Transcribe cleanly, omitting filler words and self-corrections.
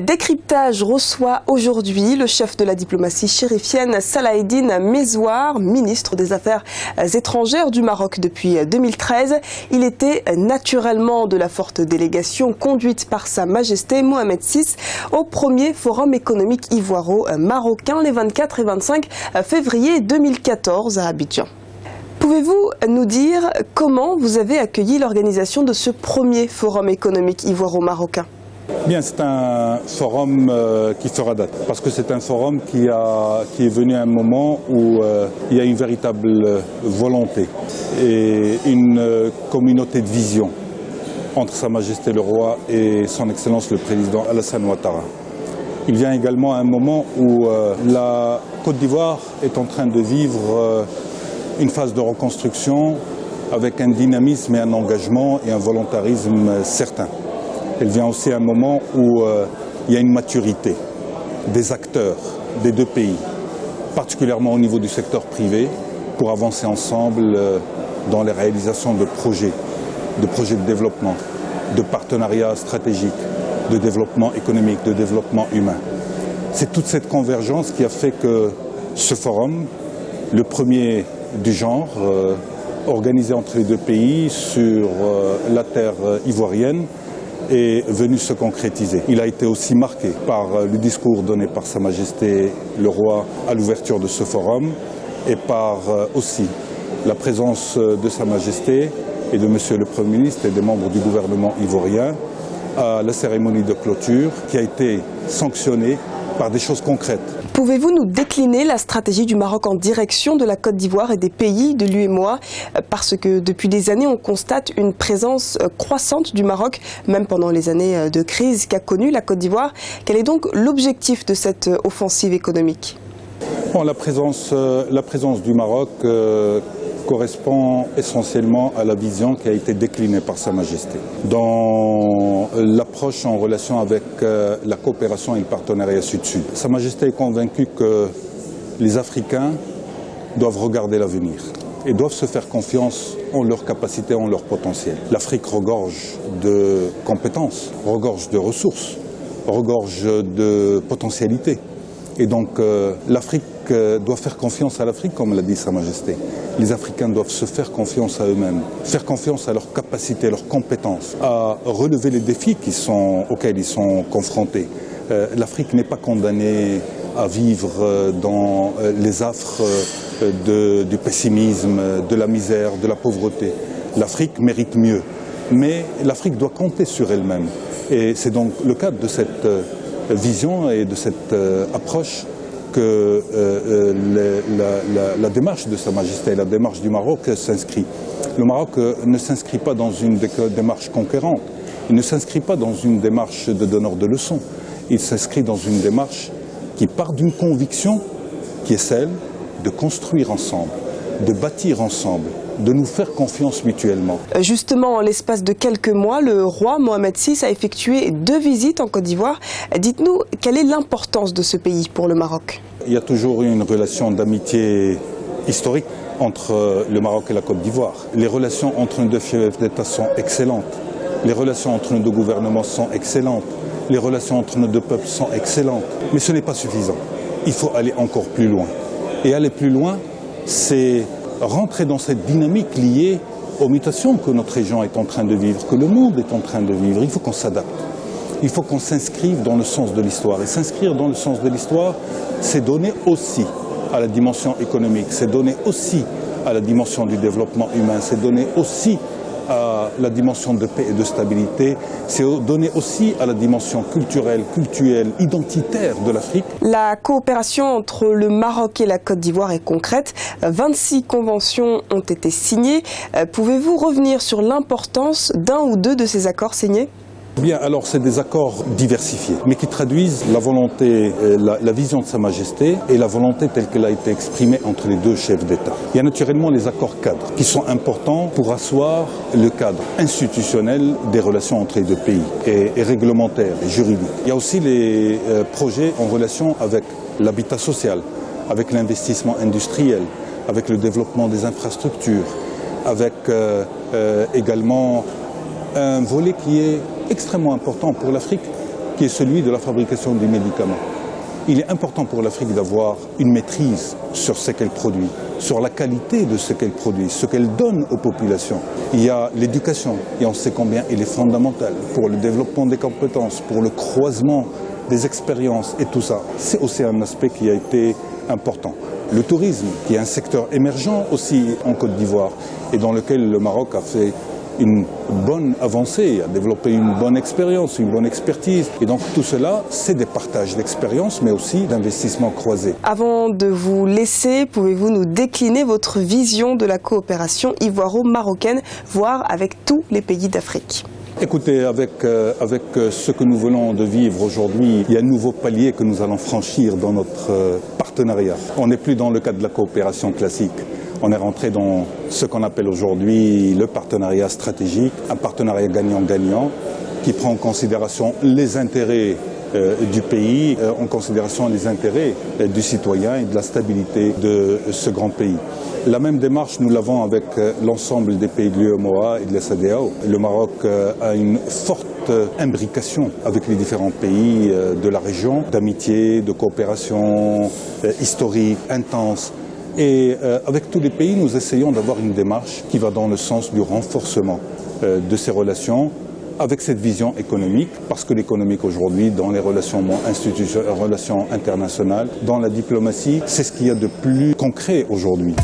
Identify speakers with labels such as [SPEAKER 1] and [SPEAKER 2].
[SPEAKER 1] Décryptage reçoit aujourd'hui le chef de la diplomatie chérifienne Salah Eddine Mezouar, ministre des Affaires étrangères du Maroc depuis 2013. Il était naturellement de la forte délégation conduite par Sa Majesté Mohamed VI au premier forum économique ivoiro-marocain les 24 et 25 février 2014 à Abidjan. Pouvez-vous nous dire comment vous avez accueilli l'organisation de ce premier forum économique ivoiro-marocain ?
[SPEAKER 2] Bien, c'est un forum qui fera date, parce que c'est un forum qui est venu à un moment où il y a une véritable volonté et une communauté de vision entre Sa Majesté le Roi et Son Excellence le Président Alassane Ouattara. Il vient également à un moment où la Côte d'Ivoire est en train de vivre une phase de reconstruction avec un dynamisme et un engagement et un volontarisme certain. Elle vient aussi à un moment où il y a une maturité des acteurs des deux pays, particulièrement au niveau du secteur privé, pour avancer ensemble dans les réalisations de projets de développement, de partenariats stratégiques, de développement économique, de développement humain. C'est toute cette convergence qui a fait que ce forum, le premier du genre, organisé entre les deux pays sur la terre ivoirienne, est venu se concrétiser. Il a été aussi marqué par le discours donné par Sa Majesté le Roi à l'ouverture de ce forum et par aussi la présence de Sa Majesté et de Monsieur le Premier ministre et des membres du gouvernement ivoirien à la cérémonie de clôture qui a été sanctionnée par des choses concrètes.
[SPEAKER 1] Pouvez-vous nous décliner la stratégie du Maroc en direction de la Côte d'Ivoire et des pays de l'UEMOA? Parce que depuis des années, on constate une présence croissante du Maroc, même pendant les années de crise qu'a connue la Côte d'Ivoire. Quel est donc l'objectif de cette offensive économique?
[SPEAKER 2] Bon, la présence du Maroc correspond essentiellement à la vision qui a été déclinée par Sa Majesté dans l'approche en relation avec la coopération et le partenariat Sud-Sud. Sa Majesté est convaincue que les Africains doivent regarder l'avenir et doivent se faire confiance en leurs capacités, en leur potentiel. L'Afrique regorge de compétences, regorge de ressources, regorge de potentialités. Et donc l'Afrique doit faire confiance à l'Afrique, comme l'a dit Sa Majesté. Les Africains doivent se faire confiance à eux-mêmes, faire confiance à leurs capacités, à leurs compétences, à relever les défis auxquels ils sont confrontés. L'Afrique n'est pas condamnée à vivre dans les affres du pessimisme, de la misère, de la pauvreté. L'Afrique mérite mieux, mais l'Afrique doit compter sur elle-même. Et c'est donc le cadre de cette vision et de cette approche que la démarche de Sa Majesté, la démarche du Maroc s'inscrit. Le Maroc ne s'inscrit pas dans une démarche conquérante, il ne s'inscrit pas dans une démarche de donneur de leçons, il s'inscrit dans une démarche qui part d'une conviction qui est celle de construire ensemble, de bâtir ensemble, de nous faire confiance mutuellement.
[SPEAKER 1] Justement, en l'espace de quelques mois, le roi Mohamed VI a effectué 2 visites en Côte d'Ivoire. Dites-nous, quelle est l'importance de ce pays pour le Maroc?
[SPEAKER 2] Il y a toujours eu une relation d'amitié historique entre le Maroc et la Côte d'Ivoire. Les relations entre nos deux chefs d'État sont excellentes. Les relations entre nos deux gouvernements sont excellentes. Les relations entre nos deux peuples sont excellentes. Mais ce n'est pas suffisant. Il faut aller encore plus loin. Et aller plus loin, c'est rentrer dans cette dynamique liée aux mutations que notre région est en train de vivre, que le monde est en train de vivre. Il faut qu'on s'adapte. Il faut qu'on s'inscrive dans le sens de l'histoire. Et s'inscrire dans le sens de l'histoire, c'est donner aussi à la dimension économique, c'est donner aussi à la dimension du développement humain, c'est donner aussi à la dimension de paix et de stabilité, c'est donner aussi à la dimension culturelle, identitaire de l'Afrique.
[SPEAKER 1] La coopération entre le Maroc et la Côte d'Ivoire est concrète. 26 conventions ont été signées. Pouvez-vous revenir sur l'importance d'un ou deux de ces accords signés ?
[SPEAKER 2] Bien, alors c'est des accords diversifiés, mais qui traduisent la volonté, la vision de Sa Majesté et la volonté telle qu'elle a été exprimée entre les deux chefs d'État. Il y a naturellement les accords cadres qui sont importants pour asseoir le cadre institutionnel des relations entre les deux pays et réglementaire et juridique. Il y a aussi les projets en relation avec l'habitat social, avec l'investissement industriel, avec le développement des infrastructures, avec également un volet qui est extrêmement important pour l'Afrique, qui est celui de la fabrication des médicaments. Il est important pour l'Afrique d'avoir une maîtrise sur ce qu'elle produit, sur la qualité de ce qu'elle produit, ce qu'elle donne aux populations. Il y a l'éducation, et on sait combien elle est fondamentale pour le développement des compétences, pour le croisement des expériences et tout ça. C'est aussi un aspect qui a été important. Le tourisme, qui est un secteur émergent aussi en Côte d'Ivoire, et dans lequel le Maroc a fait une bonne avancée, a développé une bonne expérience, une bonne expertise. Et donc tout cela, c'est des partages d'expérience, mais aussi d'investissements croisés.
[SPEAKER 1] Avant de vous laisser, pouvez-vous nous décliner votre vision de la coopération ivoiro-marocaine, voire avec tous les pays d'Afrique ?
[SPEAKER 2] Écoutez, avec ce que nous venons de vivre aujourd'hui, il y a un nouveau palier que nous allons franchir dans notre partenariat. On n'est plus dans le cadre de la coopération classique. On est rentré dans ce qu'on appelle aujourd'hui le partenariat stratégique, un partenariat gagnant-gagnant qui prend en considération les intérêts du pays, en considération les intérêts du citoyen et de la stabilité de ce grand pays. La même démarche, nous l'avons avec l'ensemble des pays de l'UEMOA et de la CEDEAO. Le Maroc a une forte imbrication avec les différents pays de la région, d'amitié, de coopération historique, intense. Et avec tous les pays, nous essayons d'avoir une démarche qui va dans le sens du renforcement de ces relations avec cette vision économique, parce que l'économique aujourd'hui, dans les relations internationales, dans la diplomatie, c'est ce qu'il y a de plus concret aujourd'hui.